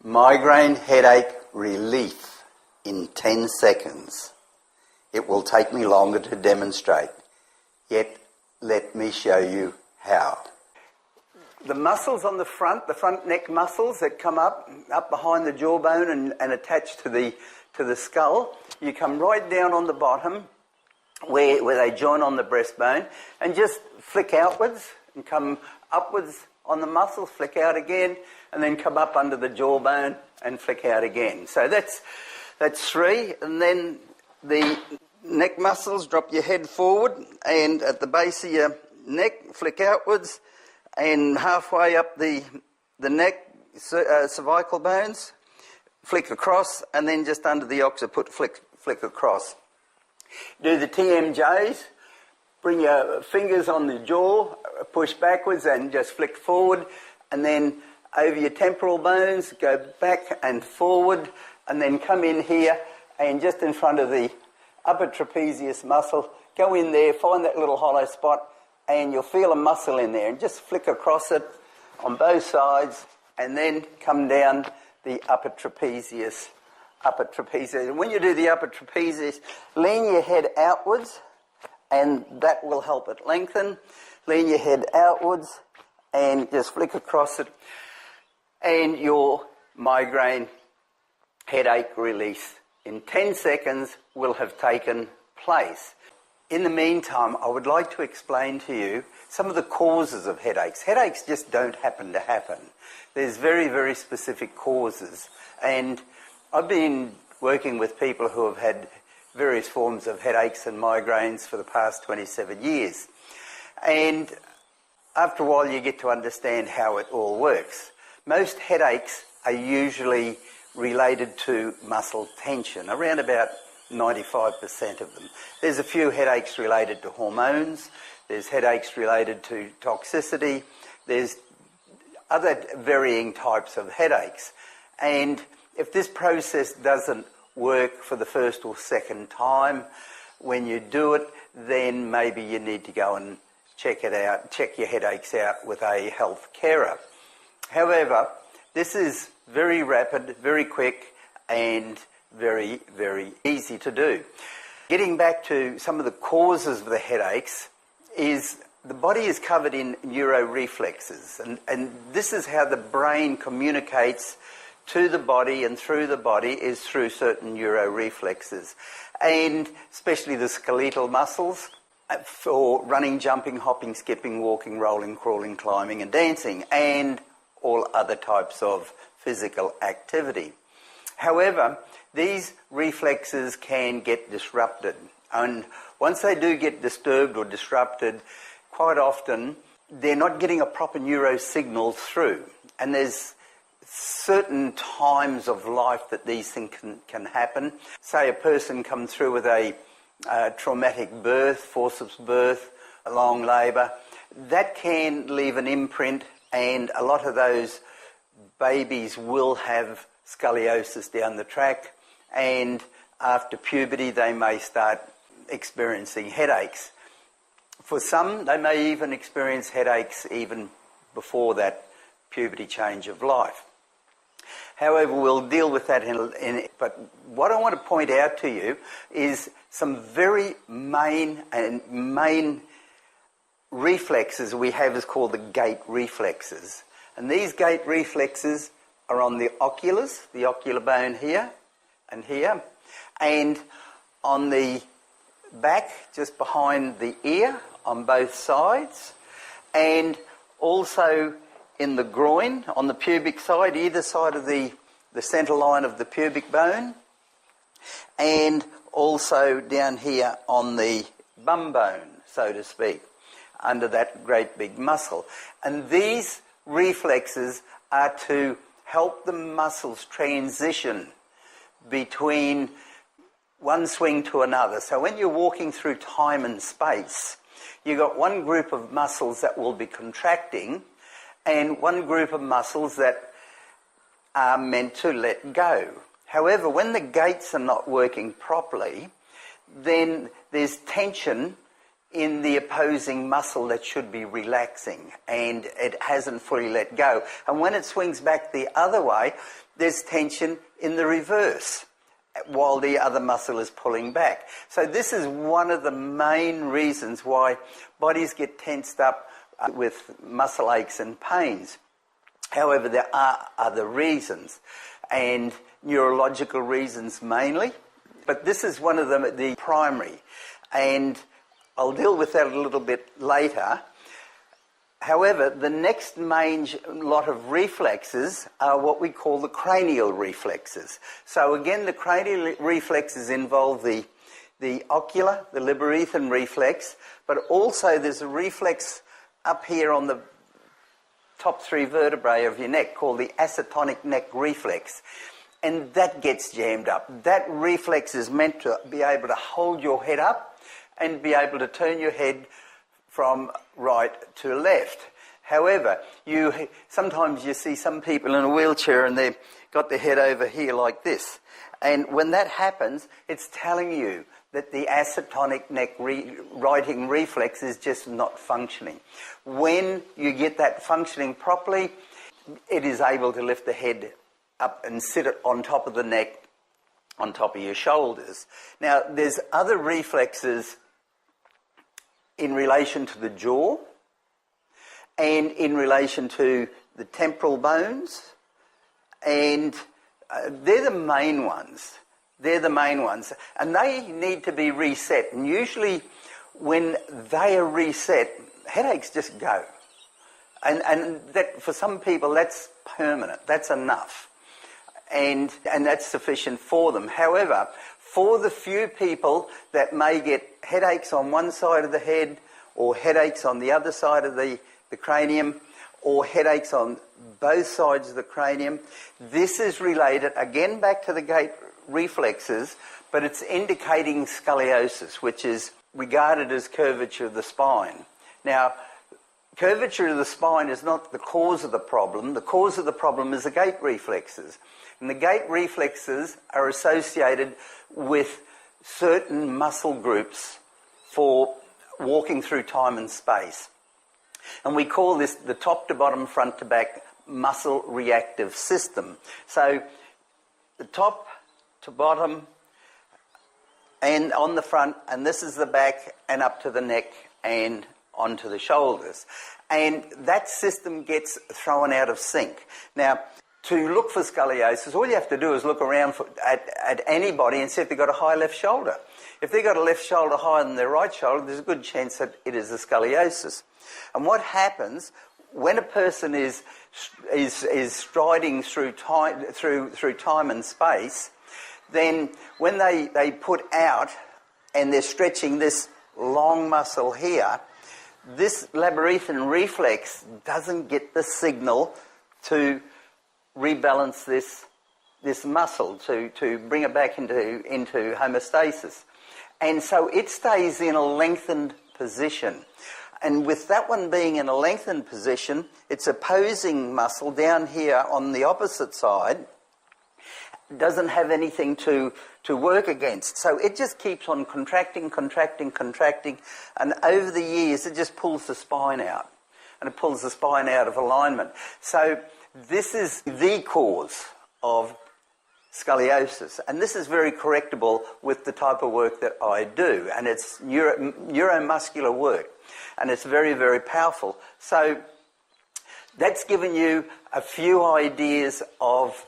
Migraine headache relief in 10 seconds. It will take me longer to demonstrate, yet let me show you how. The muscles on the front neck muscles that come up behind the jawbone and attach to the skull, you come right down on the bottom where they join on the breastbone and just flick outwards and come upwards on the muscles, flick out again, and then come up under the jawbone and flick out again. So that's 3, and then the neck muscles, drop your head forward, and at the base of your neck, flick outwards, and halfway up the neck, cervical bones, flick across, and then just under the occiput, flick across. Do the TMJs. Bring your fingers on the jaw, push backwards and just flick forward, and then over your temporal bones, go back and forward, and then come in here and just in front of the upper trapezius muscle, go in there, find that little hollow spot, and you'll feel a muscle in there, and just flick across it on both sides, and then come down the upper trapezius. And when you do the upper trapezius, lean your head outwards, and that will help it lengthen. Lean your head outwards and just flick across it, and your migraine headache release in 10 seconds will have taken place. In the meantime, I would like to explain to you some of the causes of headaches. Headaches just don't happen to happen. There's very, very specific causes, and I've been working with people who have had various forms of headaches and migraines for the past 27 years. And after a while you get to understand how it all works. Most headaches are usually related to muscle tension, around about 95% of them. There's a few headaches related to hormones, there's headaches related to toxicity, there's other varying types of headaches. And if this process doesn't work for the first or second time, when you do it, then maybe you need to go and check your headaches out with a health carer. However, this is very rapid, very quick, and very, very easy to do. Getting back to some of the causes of the headaches, is the body is covered in neuroreflexes, and this is how the brain communicates to the body and through the body is through certain neuroreflexes, and especially the skeletal muscles for running, jumping, hopping, skipping, walking, rolling, crawling, climbing and dancing, and all other types of physical activity. However, these reflexes can get disrupted, and once they do get disturbed or disrupted, quite often they're not getting a proper neurosignal through, and there's certain times of life that these things can happen. Say a person comes through with a traumatic birth, forceps birth, a long labour, that can leave an imprint, and a lot of those babies will have scoliosis down the track, and after puberty they may start experiencing headaches. For some, they may even experience headaches even before that puberty change of life. However, we'll deal with that but what I want to point out to you is some very main reflexes we have is called the gait reflexes. And these gait reflexes are on the oculus, the ocular bone here, and on the back, just behind the ear, on both sides, and also in the groin, on the pubic side, either side of the centre line of the pubic bone, and also down here on the bum bone, so to speak, under that great big muscle. And these reflexes are to help the muscles transition between one swing to another. So when you're walking through time and space, you've got one group of muscles that will be contracting and one group of muscles that are meant to let go. However, when the gaits are not working properly, then there's tension in the opposing muscle that should be relaxing, and it hasn't fully let go. And when it swings back the other way, there's tension in the reverse while the other muscle is pulling back. So this is one of the main reasons why bodies get tensed up with muscle aches and pains. However, there are other reasons, and neurological reasons mainly, but this is one of them, the primary, and I'll deal with that a little bit later. However, the next main lot of reflexes are what we call the cranial reflexes. So again, the cranial reflexes involve the ocular, the liberathon reflex, but also there's a reflex up here on the top 3 vertebrae of your neck called the acetonic neck reflex. And that gets jammed up. That reflex is meant to be able to hold your head up and be able to turn your head from right to left. However, sometimes you see some people in a wheelchair and they've got their head over here like this. And when that happens, it's telling you that the acetonic neck righting reflex is just not functioning. When you get that functioning properly, it is able to lift the head up and sit it on top of the neck, on top of your shoulders. Now, there's other reflexes in relation to the jaw and in relation to the temporal bones, and they're the main ones. They're the main ones, and they need to be reset. And usually when they are reset, headaches just go. And that, for some people, that's permanent. That's enough. And that's sufficient for them. However, for the few people that may get headaches on one side of the head, or headaches on the other side of the cranium, or headaches on both sides of the cranium, this is related, again, back to the gait reflexes, but it's indicating scoliosis, which is regarded as curvature of the spine. Now, curvature of the spine is not the cause of the problem. The cause of the problem is the gait reflexes. And the gait reflexes are associated with certain muscle groups for walking through time and space. And we call this the top to bottom, front to back muscle reactive system. So the top to bottom and on the front, and this is the back and up to the neck and onto the shoulders. And that system gets thrown out of sync. Now, to look for scoliosis, all you have to do is look around at anybody and see if they've got a high left shoulder. If they've got a left shoulder higher than their right shoulder, there's a good chance that it is a scoliosis. And what happens when a person is striding through time and space, then when they put out and they're stretching this long muscle here, this liberathon reflex doesn't get the signal to rebalance this muscle, to bring it back into homeostasis. And so it stays in a lengthened position. And with that one being in a lengthened position, its opposing muscle down here on the opposite side doesn't have anything to work against. So it just keeps on contracting, and over the years it just pulls the spine out. And it pulls the spine out of alignment. So this is the cause of scoliosis, and this is very correctable with the type of work that I do, and it's neuromuscular work, and it's very, very powerful. So that's given you a few ideas of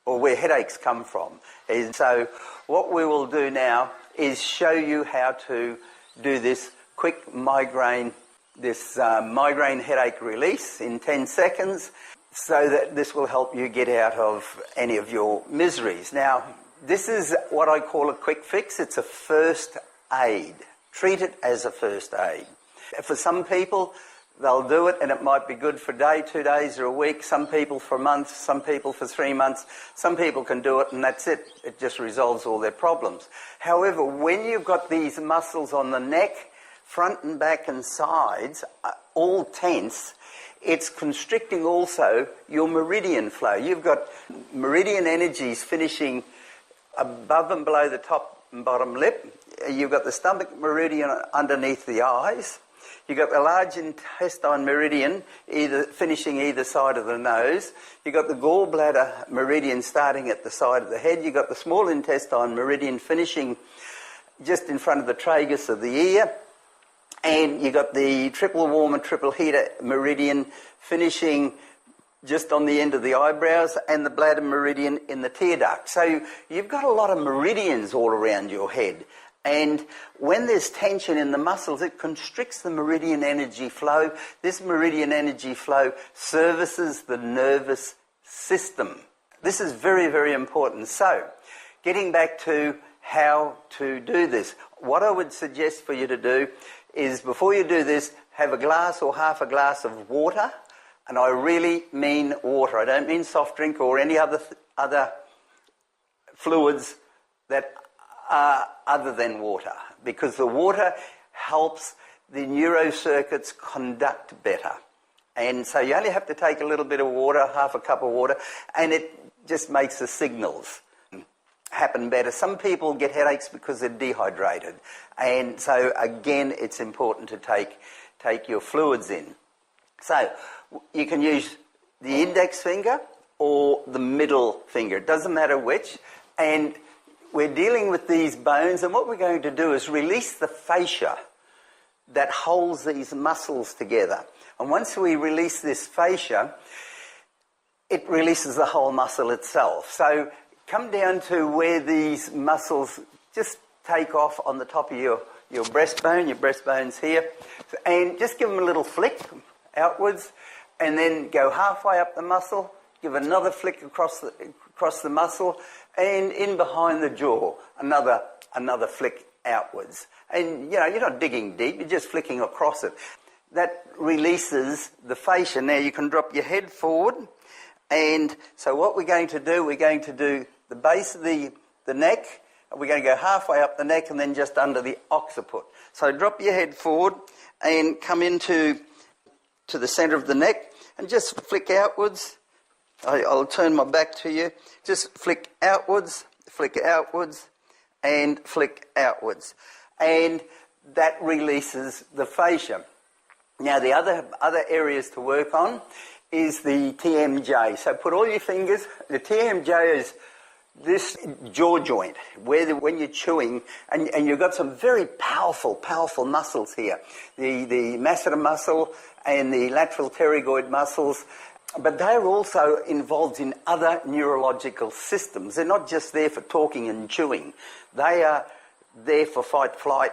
where headaches come from. And so what we will do now is show you how to do this quick migraine headache release in 10 seconds, so that this will help you get out of any of your miseries. Now, this is what I call a quick fix. It's a first aid. Treat it as a first aid. For some people, they'll do it and it might be good for a day, 2 days, or a week. Some people for a month, some people for 3 months. Some people can do it and that's it. It just resolves all their problems. However, when you've got these muscles on the neck, front and back and sides, all tense, it's constricting also your meridian flow. You've got meridian energies finishing above and below the top and bottom lip. You've got the stomach meridian underneath the eyes. You've got the large intestine meridian finishing either side of the nose. You've got the gallbladder meridian starting at the side of the head. You've got the small intestine meridian finishing just in front of the tragus of the ear. And you've got the triple warmer, triple heater meridian finishing just on the end of the eyebrows, and the bladder meridian in the tear duct. So you've got a lot of meridians all around your head. And when there's tension in the muscles, it constricts the meridian energy flow. This meridian energy flow services the nervous system. This is very, very important. So, getting back to how to do this, what I would suggest for you to do is, before you do this, have a glass or half a glass of water. And I really mean water. I don't mean soft drink or any other fluids that are other than water, because the water helps the neurocircuits conduct better. And so you only have to take a little bit of water, half a cup of water, and it just makes the signals happen better. Some people get headaches because they're dehydrated. And so, again, it's important to take your fluids in. So you can use the index finger or the middle finger. It doesn't matter which. And we're dealing with these bones, and what we're going to do is release the fascia that holds these muscles together. And once we release this fascia, it releases the whole muscle itself. So come down to where these muscles just take off on the top of your breastbone. Your breastbone's here. And just give them a little flick outwards, and then go halfway up the muscle, give another flick across the muscle, and in behind the jaw, another flick outwards. And, you know, you're not digging deep, you're just flicking across it. That releases the fascia. Now, you can drop your head forward, and so what we're going to do the base of the neck, and we're going to go halfway up the neck and then just under the occiput. So drop your head forward and come into the centre of the neck and just flick outwards. I'll turn my back to you. Just flick outwards, and flick outwards. And that releases the fascia. Now, the other areas to work on is the TMJ. So put all your fingers. The TMJ is this jaw joint, when you're chewing, and you've got some very powerful muscles here. The masseter muscle and the lateral pterygoid muscles, but they're also involved in other neurological systems. They're not just there for talking and chewing. They are there for fight, flight,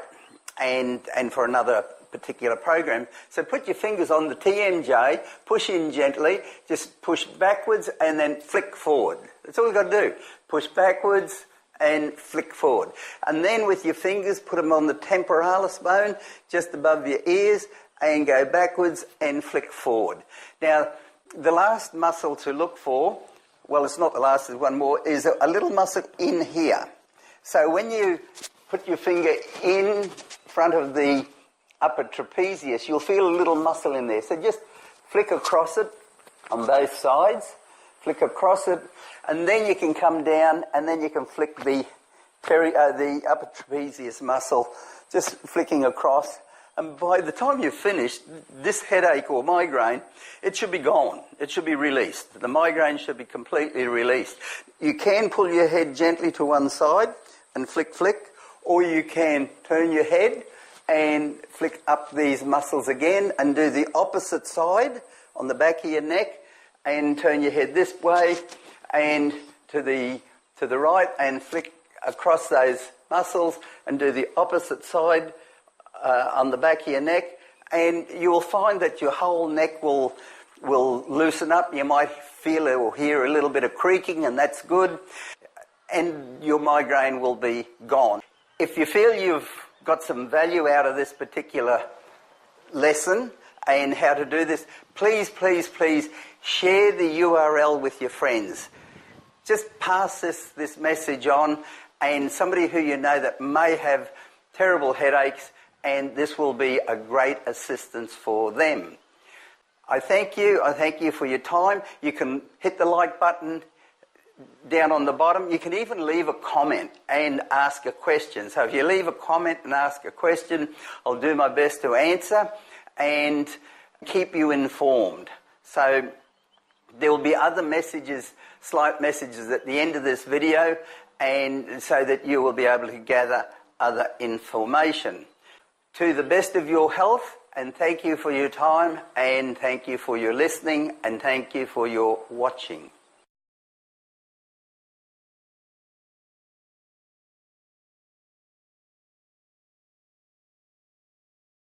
and for another particular program. So put your fingers on the TMJ, push in gently, just push backwards and then flick forward. That's all you've got to do. Push backwards and flick forward. And then with your fingers, put them on the temporalis bone, just above your ears, and go backwards and flick forward. Now, the last muscle to look for, well, it's not the last, there's one more, is a little muscle in here. So when you put your finger in front of the upper trapezius, you'll feel a little muscle in there. So just flick across it on both sides, flick across it, and then you can come down and then you can flick the upper trapezius muscle, just flicking across. And by the time you've finished, this headache or migraine, it should be gone. It should be released. The migraine should be completely released. You can pull your head gently to one side and flick, or you can turn your head and flick up these muscles again and do the opposite side on the back of your neck and turn your head this way and to the right and flick across those muscles and do the opposite side on the back of your neck, and you will find that your whole neck will loosen up. You might feel or hear a little bit of creaking, and that's good, and your migraine will be gone. If you feel you've got some value out of this particular lesson and how to do this, please share the URL with your friends. Just pass this message on, and somebody who you know that may have terrible headaches, and this will be a great assistance for them. I thank you for your time. You can hit the like button down on the bottom. You can even leave a comment and ask a question. So if you leave a comment and ask a question, I'll do my best to answer and keep you informed. So there will be other messages, slight messages at the end of this video, and so that you will be able to gather other information. To the best of your health, and thank you for your time, and thank you for your listening, and thank you for your watching.